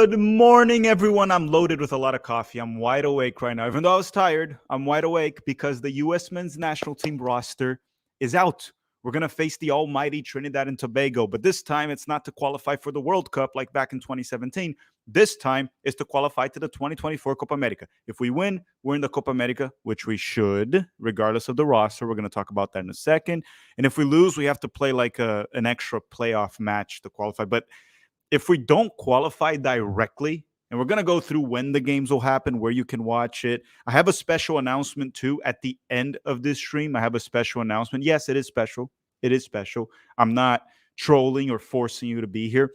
Good morning, everyone. I'm loaded with a lot of coffee. I'm wide awake right now. Even though I was tired, I'm wide awake because the U.S. men's national team roster is out. We're going to face the almighty Trinidad and Tobago, but this time it's not to qualify for the World Cup like back in 2017. This time is to qualify to the 2024 Copa America. If we win, we're in the Copa America, which we should, regardless of the roster. We're going to talk about that in a second. And if we lose, we have to play like an extra playoff match to qualify. But if we don't qualify directly, and we're going to go through when the games will happen, where you can watch it. I have a special announcement too at the end of this stream. I have a special announcement. Yes, it is special. It is special. I'm not trolling or forcing you to be here.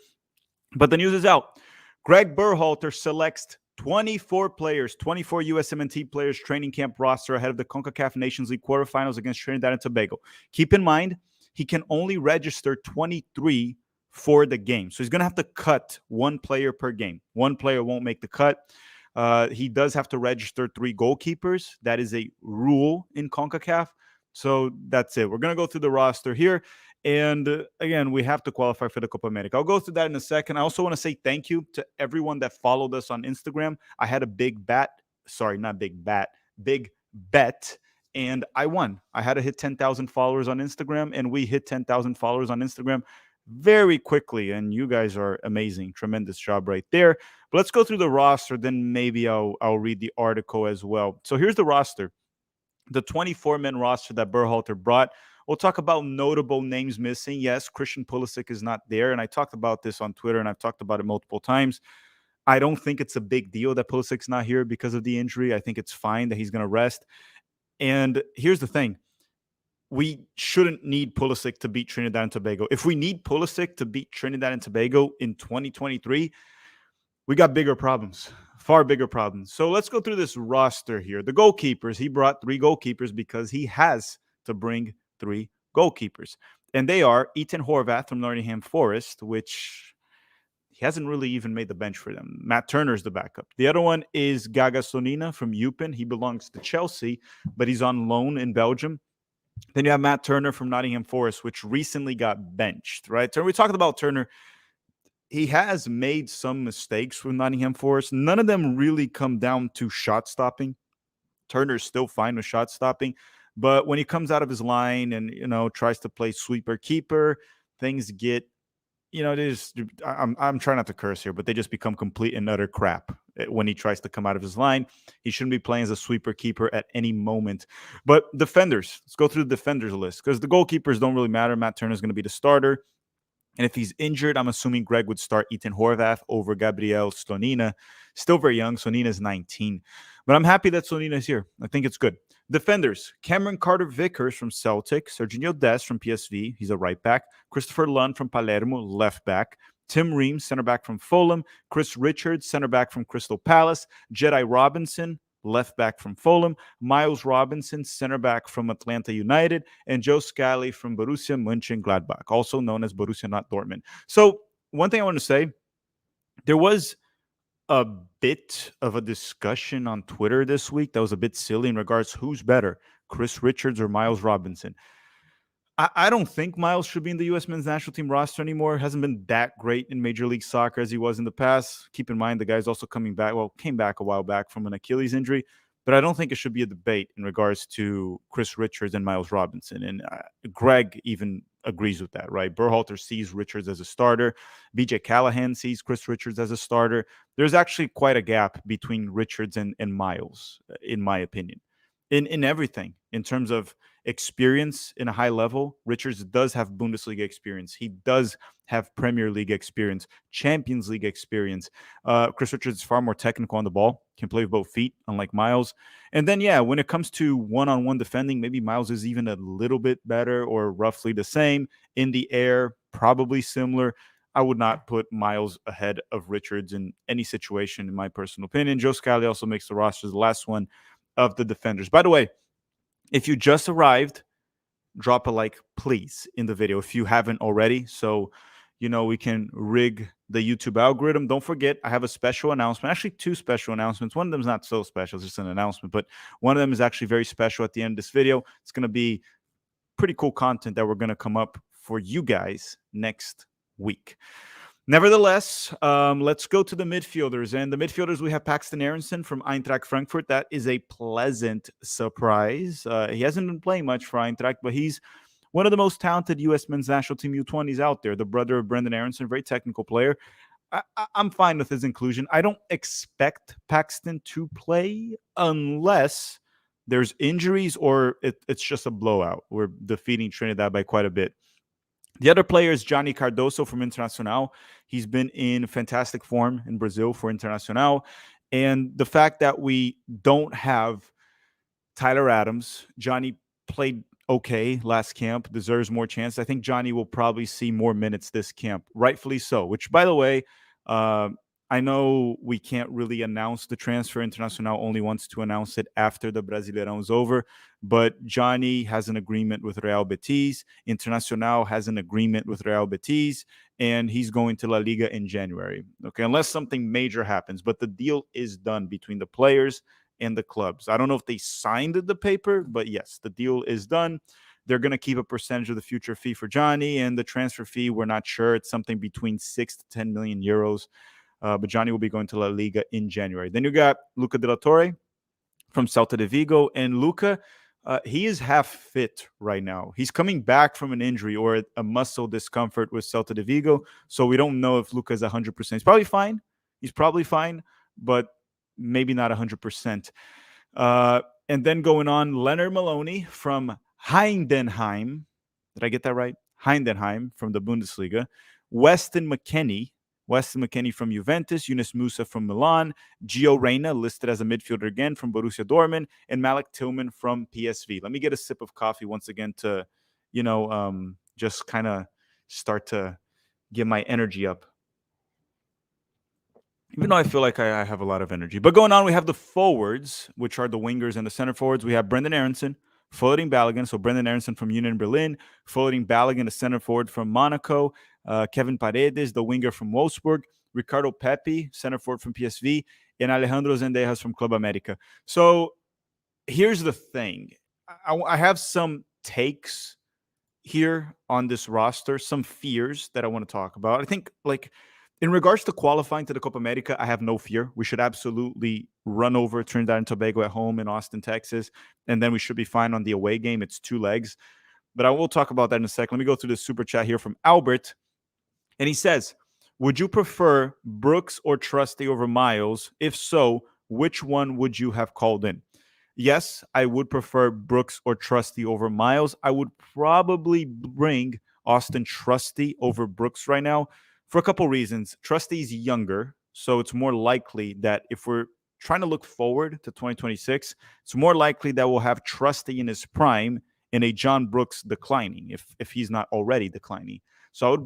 But the news is out. Greg Berhalter selects 24 players, 24 USMNT players training camp roster ahead of the CONCACAF Nations League quarterfinals against Trinidad and Tobago. Keep in mind, he can only register 23 for the game. So he's going to have to cut one player per game. One player won't make the cut. He does have to register 3 goalkeepers. That is a rule in CONCACAF. So that's it. We're going to go through the roster here. And again, we have to qualify for the Copa America. I'll go through that in a second. I also want to say thank you to everyone that followed us on Instagram. I had a big bet. Big bet. And I won. I had to hit 10,000 followers on Instagram, and we hit 10,000 followers on Instagram very quickly, and you guys are amazing. Tremendous job right there. But let's go through the roster, then maybe I'll read the article as well. So here's the roster, the 24-man roster that Berhalter brought. We'll talk about notable names missing. Yes, Christian Pulisic is not there, and I talked about this on Twitter, and I've talked about it multiple times. I don't think it's a big deal that Pulisic's not here because of the injury. I think it's fine that he's going to rest. And here's the thing. We shouldn't need Pulisic to beat Trinidad and Tobago. If we need Pulisic to beat Trinidad and Tobago in 2023, we got bigger problems, far bigger problems. So let's go through this roster here. The goalkeepers, he brought 3 goalkeepers because he has to bring 3 goalkeepers. And they are Ethan Horvath from Nottingham Forest, which he hasn't really even made the bench for them. Matt Turner's the backup. The other one is Gaga Sonina from Eupen. He belongs to Chelsea, but he's on loan in Belgium. Then you have Matt Turner from Nottingham Forest, which recently got benched, right? We talked about Turner. He has made some mistakes with Nottingham Forest. None of them really come down to shot stopping. Turner's still fine with shot stopping. But when he comes out of his line and, tries to play sweeper keeper, things get, I'm trying not to curse here, but they just become complete and utter crap when he tries to come out of his line. He shouldn't be playing as a sweeper keeper at any moment. But defenders, let's go through the defenders list because the goalkeepers don't really matter. Matt Turner is going to be the starter. And if he's injured, I'm assuming Greg would start Ethan Horvath over Gabriel Slonina. Still very young. Slonina's 19. But I'm happy that Slonina's here. I think it's good. Defenders, Cameron Carter-Vickers from Celtic. Serginho Dest from PSV. He's a right back. Christopher Lund from Palermo, left back. Tim Ream, center back from Fulham. Chris Richards, center back from Crystal Palace. Jedi Robinson, left back from Fulham. Miles Robinson, center back from Atlanta United. And Joe Scally from Borussia Mönchengladbach, also known as Borussia, not Dortmund. So one thing I want to say, there was a bit of a discussion on Twitter this week that was a bit silly in regards to who's better, Chris Richards or Miles Robinson. I don't think Miles should be in the U.S. men's national team roster anymore. Hasn't been that great in Major League Soccer as he was in the past. Keep in mind, the guy's also came back a while back from an Achilles injury. But I don't think it should be a debate in regards to Chris Richards and Miles Robinson. And Greg even agrees with that, right? Berhalter sees Richards as a starter. BJ Callahan sees Chris Richards as a starter. There's actually quite a gap between Richards and Miles, in my opinion. In everything, in terms of experience in a high level, Richards does have Bundesliga experience. He does have Premier League experience, Champions League experience. Chris Richards is far more technical on the ball, can play with both feet, unlike Miles. And then, when it comes to one-on-one defending, maybe Miles is even a little bit better or roughly the same. In the air, probably similar. I would not put Miles ahead of Richards in any situation, in my personal opinion. Joe Scally also makes the roster, the last one of the defenders. By the way, if you just arrived, drop a like, please, in the video if you haven't already. So, we can rig the YouTube algorithm. Don't forget, I have a special announcement. Actually, 2 special announcements. One of them is not so special. It's just an announcement. But one of them is actually very special at the end of this video. It's going to be pretty cool content that we're going to come up for you guys next week. Nevertheless, let's go to the midfielders. And the midfielders, we have Paxton Aronson from Eintracht Frankfurt. That is a pleasant surprise. He hasn't been playing much for Eintracht, but he's one of the most talented U.S. men's national team U20s out there. The brother of Brendan Aronson, very technical player. I'm fine with his inclusion. I don't expect Paxton to play unless there's injuries or it's just a blowout. We're defeating Trinidad by quite a bit. The other player is Johnny Cardoso from Internacional. He's been in fantastic form in Brazil for Internacional. And the fact that we don't have Tyler Adams, Johnny played okay last camp, deserves more chance. I think Johnny will probably see more minutes this camp, rightfully so, which, by the way, uh, I know we can't really announce the transfer. Internacional only wants to announce it after the Brasileirão is over. But Johnny has an agreement with Real Betis. Internacional has an agreement with Real Betis, and he's going to La Liga in January. Okay, unless something major happens. But the deal is done between the players and the clubs. I don't know if they signed the paper, but yes, the deal is done. They're going to keep a percentage of the future fee for Johnny, and the transfer fee, we're not sure. It's something between 6 to 10 million euros. But Johnny will be going to La Liga in January. Then you got Luca de la Torre from Celta de Vigo. And Luca, he is half fit right now. He's coming back from an injury or a muscle discomfort with Celta de Vigo. So we don't know if Luca is 100%. He's probably fine. He's probably fine, but maybe not 100%. And then going on, Leonard Maloney from Heidenheim. Did I get that right? Heidenheim from the Bundesliga. Weston McKennie from Juventus, Yunus Musa from Milan, Gio Reyna listed as a midfielder again from Borussia Dortmund, and Malik Tillman from PSV. Let me get a sip of coffee once again to, just kind of start to get my energy up. Even though I feel like I have a lot of energy. But going on, we have the forwards, which are the wingers and the center forwards. We have Brendan Aronson, Floating Balogun. So Brendan Aronson from Union Berlin, Floating Balogun, the center forward from Monaco, Kevin Paredes, the winger from Wolfsburg, Ricardo Pepi, center forward from PSV, and Alejandro Zendejas from Club America. So here's the thing. I have some takes here on this roster, some fears that I want to talk about. I think, in regards to qualifying to the Copa America, I have no fear. We should absolutely run over Trinidad and Tobago at home in Austin, Texas, and then we should be fine on the away game. It's 2 legs. But I will talk about that in a second. Let me go through the super chat here from Albert. And he says, would you prefer Brooks or Trusty over Miles? If so, which one would you have called in? Yes, I would prefer Brooks or Trusty over Miles. I would probably bring Austin Trusty over Brooks right now for a couple reasons. Trusty's younger, so it's more likely that if we're trying to look forward to 2026, it's more likely that we'll have Trusty in his prime and a John Brooks declining if he's not already declining. So I would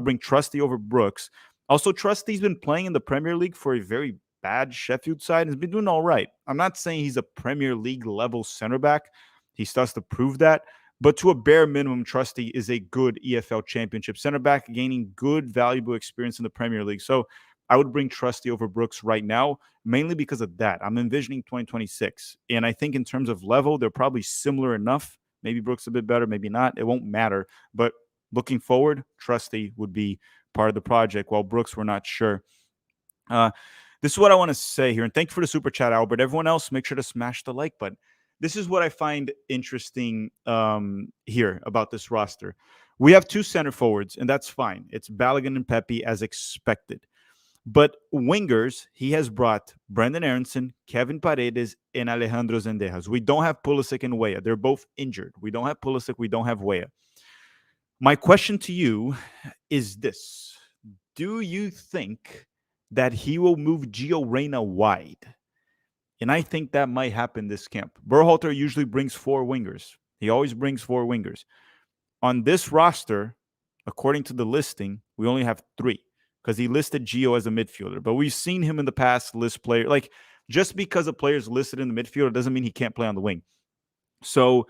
bring Trusty over Brooks. Also, Trusty's been playing in the Premier League for a very bad Sheffield side and has been doing all right. I'm not saying he's a Premier League level center back. He starts to prove that. But to a bare minimum, Trusty is a good EFL Championship center back, gaining good, valuable experience in the Premier League. So I would bring Trusty over Brooks right now, mainly because of that. I'm envisioning 2026. And I think in terms of level, they're probably similar enough. Maybe Brooks a bit better, maybe not. It won't matter. But looking forward, Trusty would be part of the project, while Brooks, we're not sure. This is what I want to say here. And thank you for the super chat, Albert. Everyone else, make sure to smash the like button. This is what I find interesting here about this roster. We have 2 center forwards, and that's fine. It's Balogun and Pepi as expected. But wingers, he has brought Brendan Aronson, Kevin Paredes, and Alejandro Zendejas. We don't have Pulisic and Weah. They're both injured. We don't have Pulisic. We don't have Weah. My question to you is this. Do you think that he will move Gio Reyna wide? And I think that might happen this camp. Berhalter usually brings 4 wingers. He always brings 4 wingers. On this roster, according to the listing, we only have 3 because he listed Gio as a midfielder. But we've seen him in the past list player. Just because a player is listed in the midfielder doesn't mean he can't play on the wing. So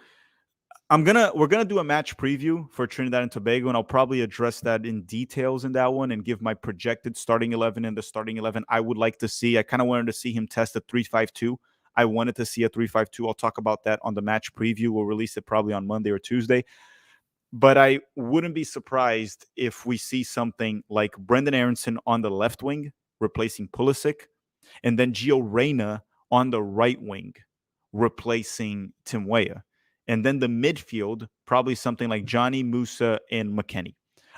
we're gonna do a match preview for Trinidad and Tobago, and I'll probably address that in details in that one and give my projected starting 11 and the starting 11 I would like to see. I kind of wanted to see him test a 3-5-2. I wanted to see a 3-5-2. I'll talk about that on the match preview. We'll release it probably on Monday or Tuesday. But I wouldn't be surprised if we see something like Brendan Aronson on the left wing replacing Pulisic, and then Gio Reyna on the right wing replacing Tim Weah. And then the midfield, probably something like Johnny, Musa, and McKennie.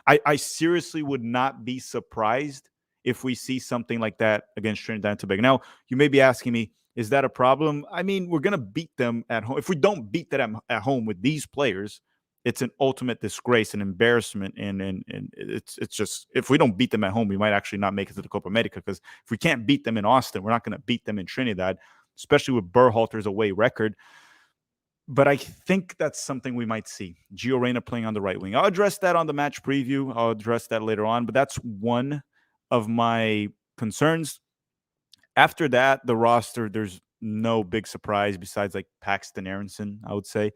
I seriously would not be surprised if we see something like that against Trinidad and Tobago. Now, you may be asking me, is that a problem? I mean, we're going to beat them at home. If we don't beat them at home with these players, it's an ultimate disgrace and embarrassment. And it's just, if we don't beat them at home, we might actually not make it to the Copa America, because if we can't beat them in Austin, we're not going to beat them in Trinidad, especially with Berhalter's away record. But I think that's something we might see. Gio Reyna playing on the right wing. I'll address that on the match preview. I'll address that later on. But that's one of my concerns. After that, the roster, there's no big surprise besides like Paxton Aronson, I would say.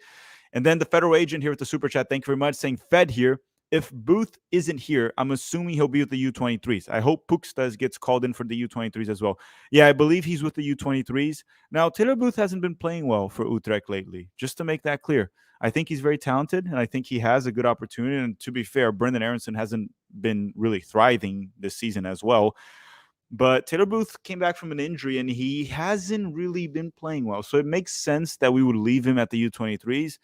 And then the federal agent here with the super chat, thank you very much, saying Fed here. If Booth isn't here, I'm assuming he'll be with the U23s. I hope Pukstas gets called in for the U23s as well. Yeah, I believe he's with the U23s. Now, Taylor Booth hasn't been playing well for Utrecht lately, just to make that clear. I think he's very talented, and I think he has a good opportunity. And to be fair, Brendan Aronson hasn't been really thriving this season as well. But Taylor Booth came back from an injury, and he hasn't really been playing well. So it makes sense that we would leave him at the U23s.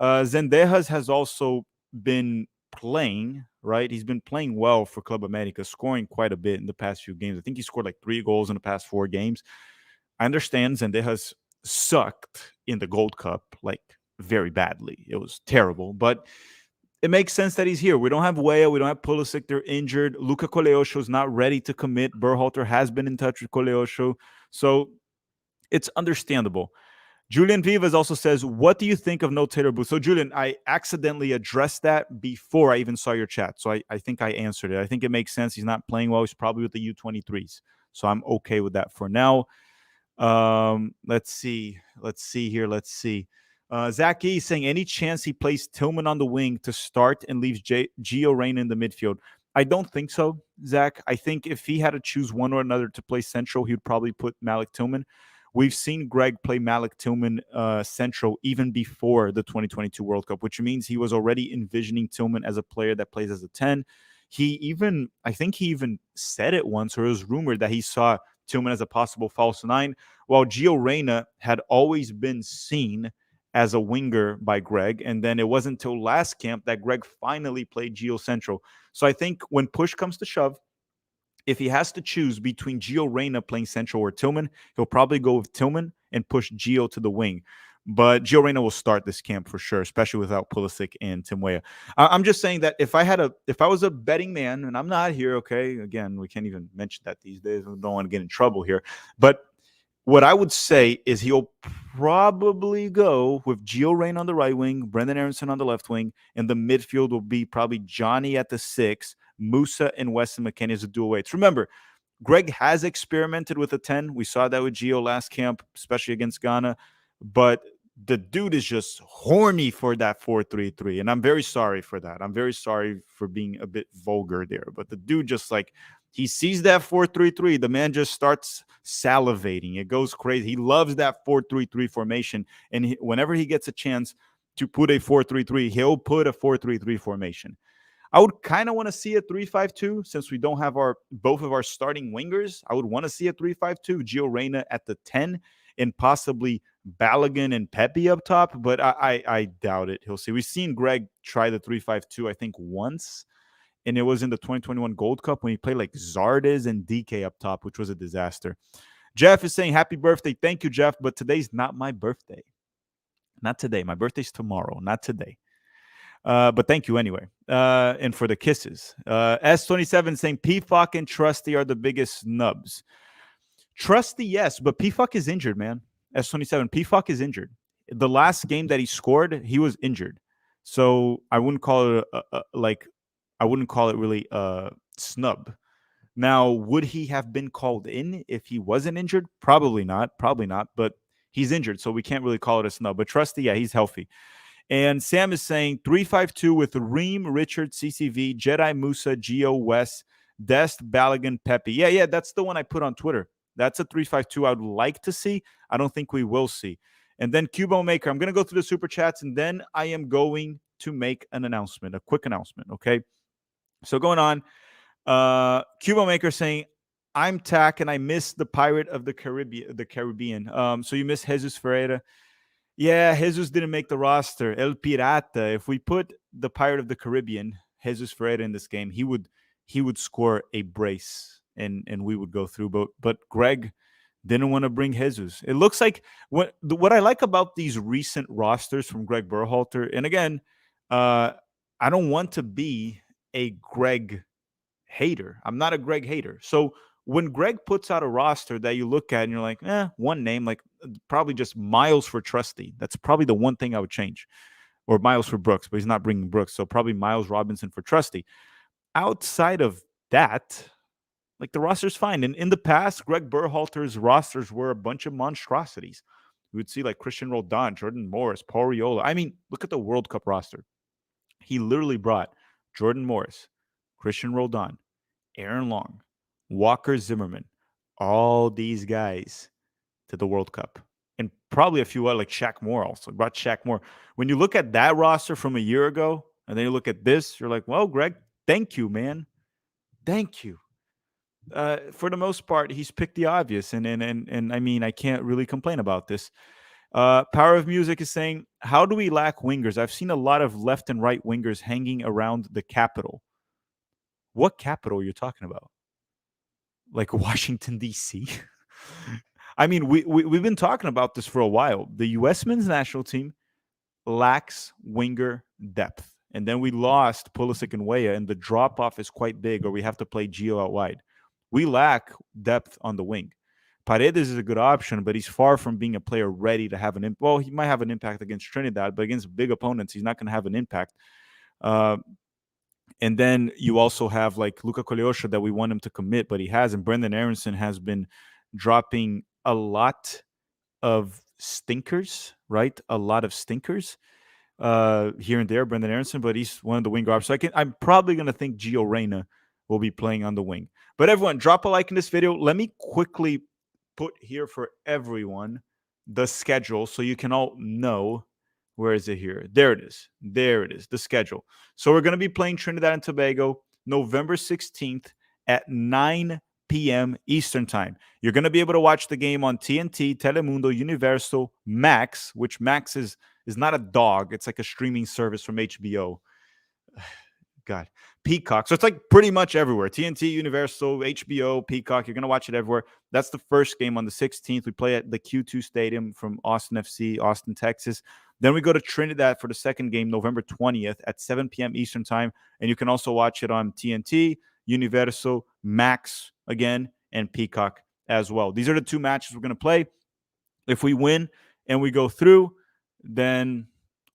Zendejas has also been playing, right? He's been playing well for Club America, scoring quite a bit in the past few games. I think he scored like 3 goals in the past 4 games. I understand Zendejas sucked in the Gold Cup, like very badly. It was terrible, but it makes sense that he's here. We don't have Weah. We don't have Pulisic. They're injured. Luca Coleosho's not ready to commit. Berhalter has been in touch with Coleosho. So it's understandable. Julian Vivas also says, what do you think of no Taylor Booth? So, Julian, I accidentally addressed that before I even saw your chat. So I think I answered it. I think it makes sense. He's not playing well. He's probably with the U23s. So I'm okay with that for now. Let's see here. Zach E saying, any chance he plays Tillman on the wing to start and leaves Gio Reyna in the midfield? I don't think so, Zach. I think if he had to choose one or another to play central, he'd probably put Malik Tillman. We've seen Greg play Malik Tillman central even before the 2022 World Cup, which means he was already envisioning Tillman as a player that plays as a 10. I think he even said it once, or it was rumored that he saw Tillman as a possible false 9, while Gio Reyna had always been seen as a winger by Greg. And then it wasn't until last camp that Greg finally played Gio central. So I think when push comes to shove, if he has to choose between Gio Reyna playing central or Tillman, he'll probably go with Tillman and push Gio to the wing. But Gio Reyna will start this camp for sure, especially without Pulisic and Tim Weah. I'm just saying that if I was a betting man, and I'm not here, okay? Again, we can't even mention that these days. We don't want to get in trouble here. But what I would say is he'll probably go with Gio Reyna on the right wing, Brendan Aronson on the left wing, and the midfield will be probably Johnny at the 6, Musa and Weston McKennie as a dual weights. Remember, Greg has experimented with a 10. We saw that with Gio last camp, especially against Ghana. But the dude is just horny for that 4-3-3. And I'm very sorry for that. I'm very sorry for being a bit vulgar there. But the dude just like, he sees that 4-3-3. The man just starts salivating. It goes crazy. He loves that 4-3-3 formation. And whenever he gets a chance to put a 4-3-3, he'll put a 4-3-3 formation. I would kind of want to see a 3-5-2 since we don't have both of our starting wingers. I would want to see a 3-5-2, Gio Reyna at the 10, and possibly Balogun and Pepe up top, but I doubt it. He'll see. We've seen Greg try the 3-5-2, I think, once, and it was in the 2021 Gold Cup when he played like Zardes and DK up top, which was a disaster. Jeff is saying, happy birthday. Thank you, Jeff, but today's not my birthday. Not today. My birthday's tomorrow, not today. But thank you anyway. And for the kisses. S27 saying PFOC and Trusty are the biggest snubs. Trusty, yes, but PFOC is injured, man. S27, PFOC is injured. The last game that he scored, he was injured. So I wouldn't call it really a snub. Now, would he have been called in if he wasn't injured? Probably not. But he's injured, so we can't really call it a snub. But Trusty, yeah, he's healthy. And Sam is saying 3-5-2 with Reem, Richard, CCV, Jedi, Musa, Gio, Wes, Dest, Balogun, Pepe. Yeah, that's the one I put on Twitter. That's a 3-5-2 I would like to see. I don't think we will see. And then Cubo Maker. I'm going to go through the super chats, and then I am going to make an announcement, a quick announcement. Okay. So going on, Cuba Maker saying, I'm Tack and I miss the Pirate of the Caribbean. So you miss Jesus Ferreira. Yeah, Jesus didn't make the roster. El Pirata. If we put the Pirate of the Caribbean, Jesus Ferreira in this game, he would score a brace and we would go through. But Greg didn't want to bring Jesus. It looks like what I like about these recent rosters from Greg Berhalter, and again, uh, I don't want to be a Greg hater. I'm not a Greg hater. So when Greg puts out a roster that you look at and you're like, one name, like probably just Miles for Trusty. That's probably the one thing I would change. Or Miles for Brooks, but he's not bringing Brooks. So probably Miles Robinson for Trusty. Outside of that, like the roster's fine. And in the past, Greg Berhalter's rosters were a bunch of monstrosities. We would see like Christian Roldan, Jordan Morris, Paul Riola. I mean, look at the World Cup roster. He literally brought Jordan Morris, Christian Roldan, Aaron Long, Walker Zimmerman, all these guys to the World Cup. And probably a few other, like Shaq Moore also. Brought Shaq Moore. When you look at that roster from a year ago, and then you look at this, you're like, well, Greg, thank you, man. Thank you. For the most part, he's picked the obvious. And I mean, I can't really complain about this. Power of Music is saying, how do we lack wingers? I've seen a lot of left and right wingers hanging around the capital. What capital are you talking about? Like Washington, D.C.? I mean, we've been talking about this for a while. The U.S. men's national team lacks winger depth. And then we lost Pulisic and Weah, and the drop-off is quite big, or we have to play Gio out wide. We lack depth on the wing. Paredes is a good option, but he's far from being a player ready to have an impact. Well, he might have an impact against Trinidad, but against big opponents, he's not going to have an impact. And then you also have like Luka Kolyosha that we want him to commit, but he hasn't. Brendan Aronson has been dropping a lot of stinkers, right? A lot of stinkers here and there, Brendan Aronson, but he's one of the wing options. So I'm probably going to think Gio Reyna will be playing on the wing. But everyone, drop a like in this video. Let me quickly put here for everyone the schedule so you can all know. Where is it here? There it is. There it is, the schedule. So we're going to be playing Trinidad and Tobago November 16th at 9 p.m. Eastern Time. You're going to be able to watch the game on TNT, Telemundo, Universal, Max, which Max is not a dog. It's like a streaming service from HBO. God. Peacock. So it's like pretty much everywhere. TNT, Universal, HBO, Peacock. You're going to watch it everywhere. That's the first game on the 16th. We play at the Q2 Stadium from Austin FC, Austin, Texas. Then we go to Trinidad for the second game, November 20th at 7 p.m. Eastern Time. And you can also watch it on TNT, Universal, Max again, and Peacock as well. These are the two matches we're going to play. If we win and we go through, then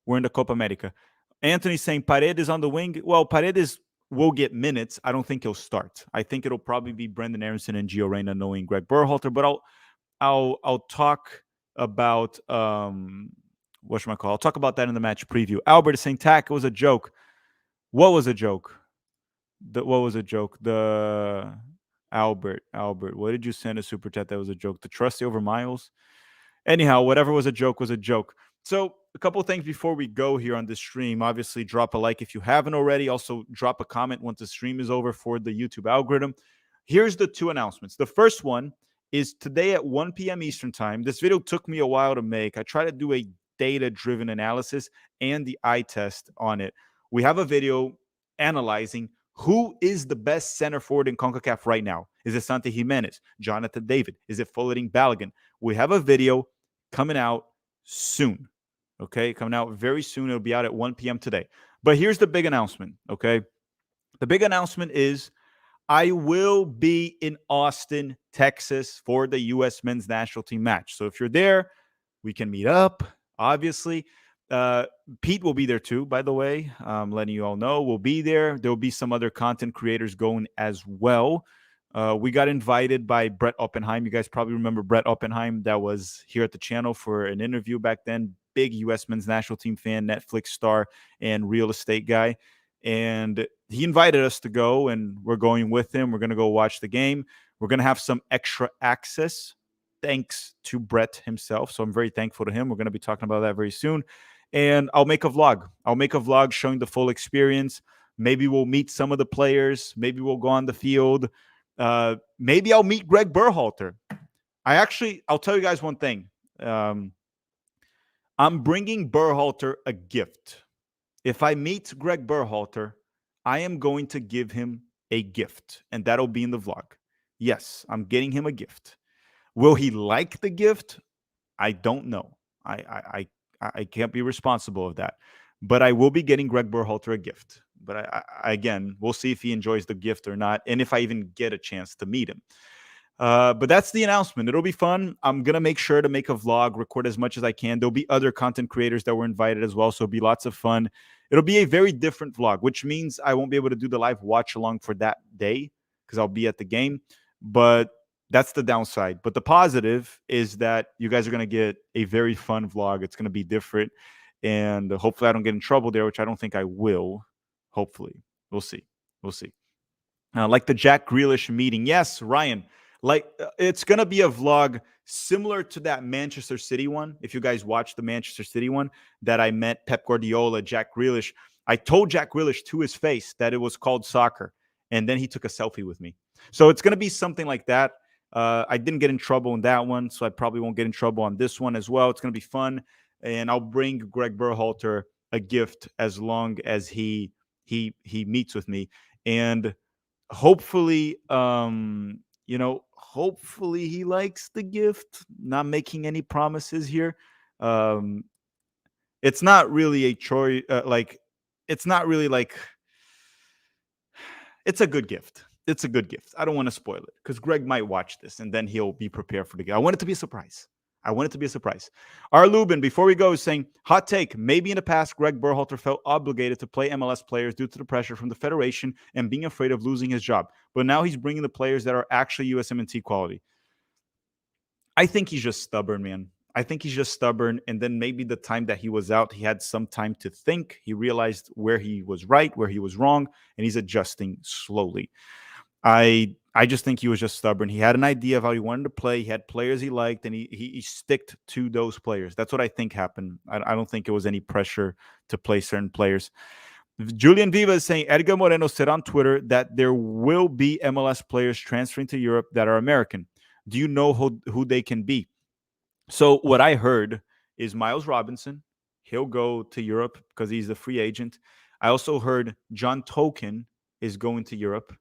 we're in the Copa America. Anthony's saying Paredes on the wing. Well, Paredes will get minutes. I don't think he'll start. I think it'll probably be Brendan Aronson and Gio Reyna knowing Greg Berhalter. But I'll talk about whatchamacallit. I'll talk about that in the match preview. Albert is saying Tack, it was a joke. What was a joke? What was a joke? The Albert, what did you send a super chat that was a joke? The Trusty over Miles? Anyhow, whatever was a joke was a joke. So a couple of things before we go here on this stream. Obviously, drop a like if you haven't already. Also, drop a comment once the stream is over for the YouTube algorithm. Here's the two announcements. The first one is today at 1 p.m. Eastern Time. This video took me a while to make. I try to do a data-driven analysis and the eye test on it. We have a video analyzing who is the best center forward in CONCACAF right now. Is it Santi Jimenez, Jonathan David? Is it Fullerton Balogun? We have a video coming out soon. Okay, coming out very soon. It'll be out at 1 p.m. today. But here's the big announcement, okay? The big announcement is I will be in Austin, Texas for the U.S. men's national team match. So if you're there, we can meet up, obviously. Pete will be there too, by the way. Letting you all know we'll be there. There will be some other content creators going as well. We got invited by Brett Oppenheim. You guys probably remember Brett Oppenheim that was here at the channel for an interview back then. Big U.S. men's national team fan, Netflix star, and real estate guy. And he invited us to go, and we're going with him. We're going to go watch the game. We're going to have some extra access thanks to Brett himself. So I'm very thankful to him. We're going to be talking about that very soon. and I'll make a vlog. I'll make a vlog showing the full experience. Maybe we'll meet some of the players. Maybe we'll go on the field. Maybe I'll meet Greg Berhalter. I'll tell you guys one thing. I'm bringing Berhalter a gift. If I meet Greg Berhalter, I am going to give him a gift, and that'll be in the vlog. Yes, I'm getting him a gift. Will he like the gift? I don't know. I can't be responsible of that. But I will be getting Greg Berhalter a gift. But again, we'll see if he enjoys the gift or not, and if I even get a chance to meet him. But that's the announcement. It'll be fun. I'm going to make sure to make a vlog, record as much as I can. There'll be other content creators that were invited as well, so it'll be lots of fun. It'll be a very different vlog, which means I won't be able to do the live watch along for that day because I'll be at the game. But that's the downside. But the positive is that you guys are going to get a very fun vlog. It's going to be different. And hopefully I don't get in trouble there, which I don't think I will. Hopefully. We'll see. We'll see. Like the Jack Grealish meeting. Yes, Ryan. Like it's going to be a vlog similar to that Manchester City one. If you guys watched the Manchester City one that I met Pep Guardiola, Jack Grealish, I told Jack Grealish to his face that it was called soccer. And then he took a selfie with me. So it's going to be something like that. I didn't get in trouble in that one, so I probably won't get in trouble on this one as well. It's going to be fun. And I'll bring Greg Berhalter a gift as long as he meets with me. And hopefully, hopefully he likes the gift. Not making any promises here. It's not really a choice. It's not really like. It's a good gift. It's a good gift. I don't want to spoil it because Greg might watch this and then he'll be prepared for the gift. I want it to be a surprise. R. Lubin, before we go, is saying, hot take, maybe in the past, Greg Berhalter felt obligated to play MLS players due to the pressure from the federation and being afraid of losing his job. But now he's bringing the players that are actually USMNT quality. I think he's just stubborn, man. I think he's just stubborn. And then maybe the time that he was out, he had some time to think. He realized where he was right, where he was wrong, and he's adjusting slowly. I just think he was just stubborn. He had an idea of how he wanted to play. He had players he liked, and he sticked to those players. That's what I think happened. I don't think it was any pressure to play certain players. Julian Viva is saying, Edgar Moreno said on Twitter that there will be MLS players transferring to Europe that are American. Do you know who they can be? So what I heard is Miles Robinson. He'll go to Europe because he's a free agent. I also heard John Token is going to Europe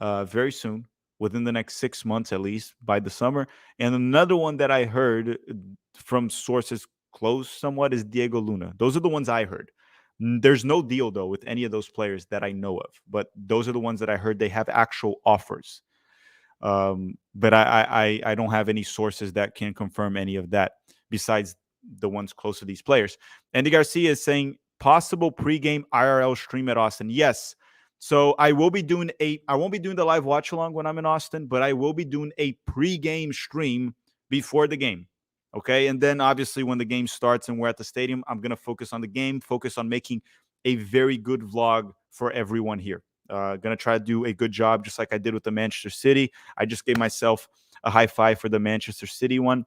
very soon, within the next 6 months at least, by the summer. And another one that I heard from sources close somewhat is Diego Luna. Those are the ones I heard. There's no deal, though, with any of those players that I know of. But those are the ones that I heard they have actual offers. But I don't have any sources that can confirm any of that besides the ones close to these players. Andy Garcia is saying possible pregame IRL stream at Austin. Yes. So I won't be doing the live watch along when I'm in Austin, but I will be doing a pregame stream before the game. Okay. And then obviously when the game starts and we're at the stadium, I'm going to focus on the game, focus on making a very good vlog for everyone here. Going to try to do a good job, just like I did with the Manchester City. I just gave myself a high five for the Manchester City one.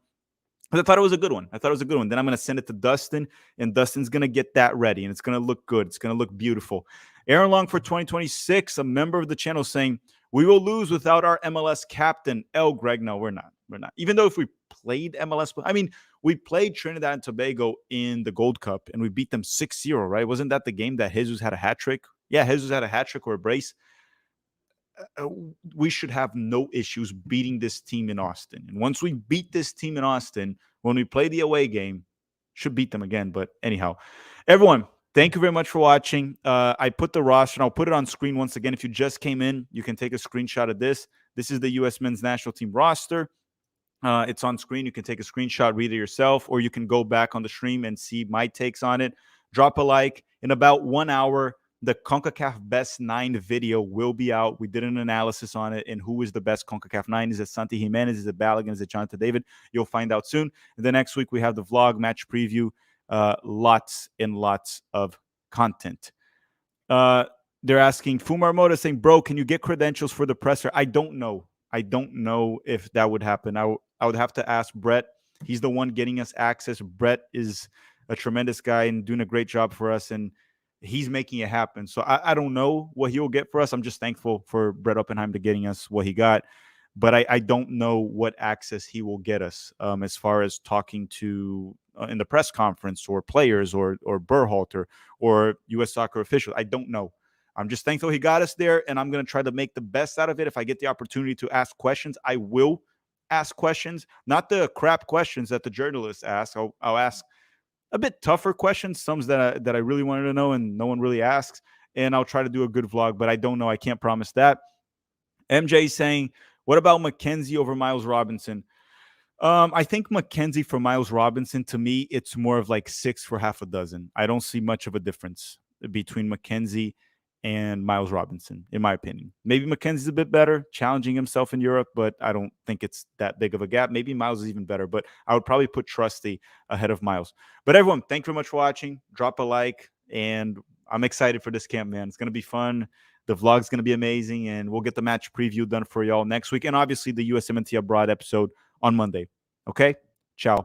I thought it was a good one. Then I'm going to send it to Dustin, and Dustin's going to get that ready, and it's going to look good. It's going to look beautiful. Aaron Long for 2026, a member of the channel, saying, we will lose without our MLS captain. Greg, no, we're not. Even though if we played MLS, we played Trinidad and Tobago in the Gold Cup, and we beat them 6-0, right? Wasn't that the game that Jesus had a hat trick? Yeah, Jesus had a hat trick or a brace. We should have no issues beating this team in Austin. And once we beat this team in Austin, when we play the away game, should beat them again. But anyhow, everyone, thank you very much for watching. I put the roster, and I'll put it on screen once again. If you just came in, you can take a screenshot of this. This is the U.S. men's national team roster. It's on screen. You can take a screenshot, read it yourself, or you can go back on the stream and see my takes on it. Drop a like. In about 1 hour, the CONCACAF Best 9 video will be out. We did an analysis on it and who is the best CONCACAF 9. Is it Santi Jimenez? Is it Balogun? Is it Jonathan David? You'll find out soon. And then next week, we have the vlog match preview. Lots and lots of content. They're asking, Fumar Moda saying, bro, can you get credentials for the presser? I don't know. If that would happen. I would have to ask Brett. He's the one getting us access. Brett is a tremendous guy and doing a great job for us, and he's making it happen. So I don't know what he'll get for us. I'm just thankful for Brett Oppenheim to getting us what he got. But I don't know what access he will get us as far as talking to in the press conference or players or Berhalter or U.S. soccer officials. I don't know. I'm just thankful he got us there, and I'm going to try to make the best out of it. If I get the opportunity to ask questions, I will ask questions, not the crap questions that the journalists ask. I'll ask a bit tougher questions, some that I really wanted to know and no one really asks, and I'll try to do a good vlog, but I don't know. I can't promise that. MJ saying, what about McKenzie over Miles Robinson? I think McKenzie for Miles Robinson, to me, it's more of like 6 for half a dozen. I don't see much of a difference between McKenzie and Miles Robinson, in my opinion. Maybe McKenzie's a bit better, challenging himself in Europe, but I don't think it's that big of a gap. Maybe Miles is even better, but I would probably put Trusty ahead of Miles. But everyone, thank you very much for watching. Drop a like, and I'm excited for this camp, man. It's going to be fun. The vlog's going to be amazing, and we'll get the match preview done for y'all next week. And obviously the USMNT Abroad episode on Monday. Okay? Ciao.